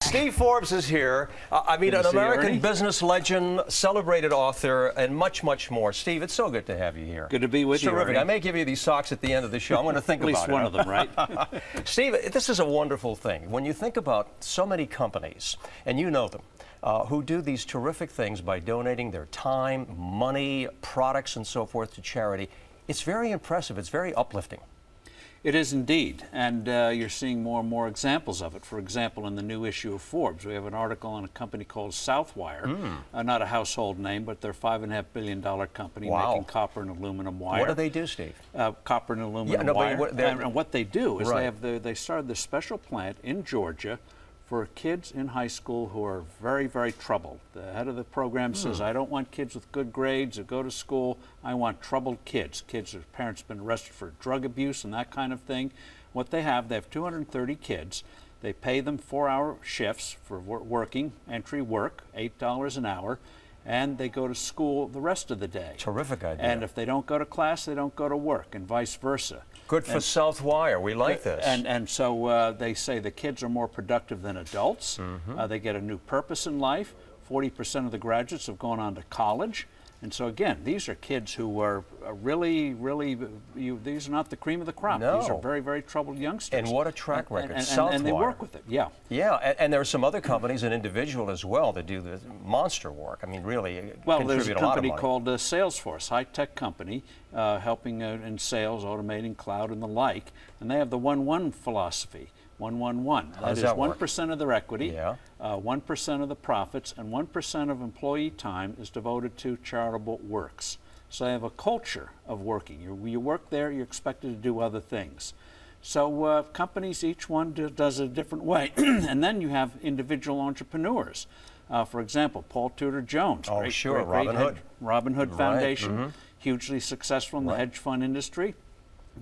Steve Forbes is here. An American business legend, celebrated author, and much, much more. Steve, it's so good to have you here. Good to be with you, terrific. Ernie. I may give you these socks at the end of the show. I'm going to think about it. At least one of them, right? Steve, this is a wonderful thing. When you think about so many companies, and you know them, who do these terrific things by donating their time, money, products, and so forth to charity, it's very impressive. It's very uplifting. It is indeed, and you're seeing more and more examples of it. For example, in the new issue of Forbes, we have an article on a company called Southwire, not a household name, but they're a $5.5 billion company making copper and aluminum wire. What do they do, Steve? Copper and aluminum wire. And what they do is they started this special plant in Georgia for kids in high school who are very, very troubled. The head of the program says, I don't want kids with good grades who go to school. I want troubled kids. Kids whose parents have been arrested for drug abuse and that kind of thing. What they have 230 kids. They pay them 4-hour shifts for working, entry work, $8 an hour, and they go to school the rest of the day. Terrific idea. And if they don't go to class, they don't go to work, and vice versa. Good for Southwire. We like this. And so they say the kids are more productive than adults. They get a new purpose in life. 40% of the graduates have gone on to college. And so, again, these are kids who are really, these are not the cream of the crop. No. These are very, very troubled youngsters. And what a track record. And they work with it, yeah. Yeah, and there are some other companies and individuals as well that do the monster work. I mean, really well, contribute there's a company lot of called Salesforce, high-tech company, helping in sales, automating cloud and the like. And they have the 1-1 philosophy. 1-1-1. That is 1% of their equity, 1% of the profits, and 1% of employee time is devoted to charitable works. So they have a culture of working. You work there, you're expected to do other things. So companies, each one does it a different way. And then you have individual entrepreneurs. For example, Paul Tudor Jones. Oh, sure, Robin Hood. Robin Hood Foundation, hugely successful in the hedge fund industry,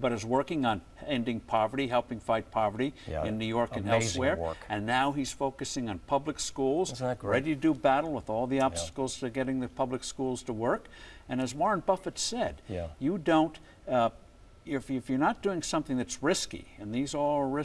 but is working on ending poverty, helping fight poverty in New York and elsewhere. Work. And now he's focusing on public schools, Isn't that great? ready to do battle with all the obstacles to getting the public schools to work. And as Warren Buffett said, you don't, if you're not doing something that's risky, and these are all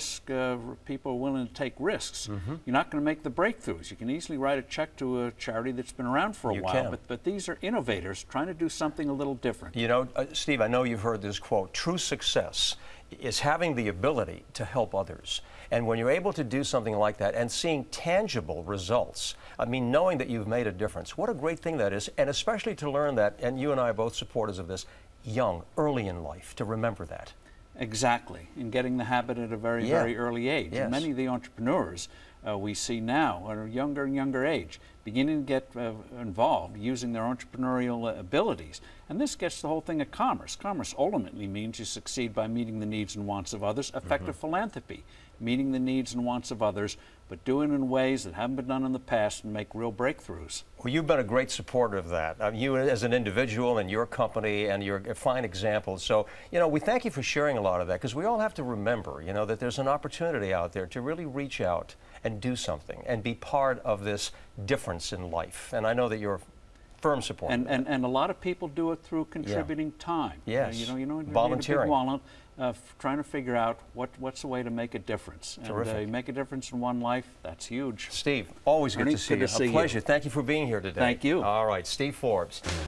people are willing to take risks, you're not going to make the breakthroughs. You can easily write a check to a charity that's been around for a while, but these are innovators trying to do something a little different. You know, Steve, I know you've heard this quote, true success is having the ability to help others. And when you're able to do something like that and seeing tangible results, I mean, knowing that you've made a difference, what a great thing that is, and especially to learn that, and you and I are both supporters of this, young, early in life, to remember that. Exactly, and getting the habit at a very, very early age. And many of the entrepreneurs we see now at a younger and younger age beginning to get involved using their entrepreneurial abilities. And this gets the whole thing of commerce. Commerce ultimately means you succeed by meeting the needs and wants of others. Effective philanthropy, meeting the needs and wants of others, but doing it in ways that haven't been done in the past and make real breakthroughs. Well, you've been a great supporter of that. You as an individual and your company, and you're a fine example. So, you know, we thank you for sharing a lot of that, because we all have to remember, you know, that there's an opportunity out there to really reach out and do something and be part of this difference in life. And I know that you're a firm supporter. And a lot of people do it through contributing time. Yes. You know, volunteering. Need a big wallet, trying to figure out what's the way to make a difference. Terrific. And make a difference in one life, that's huge. Steve, always good to see you. A pleasure. Thank you for being here today. Thank you. All right, Steve Forbes.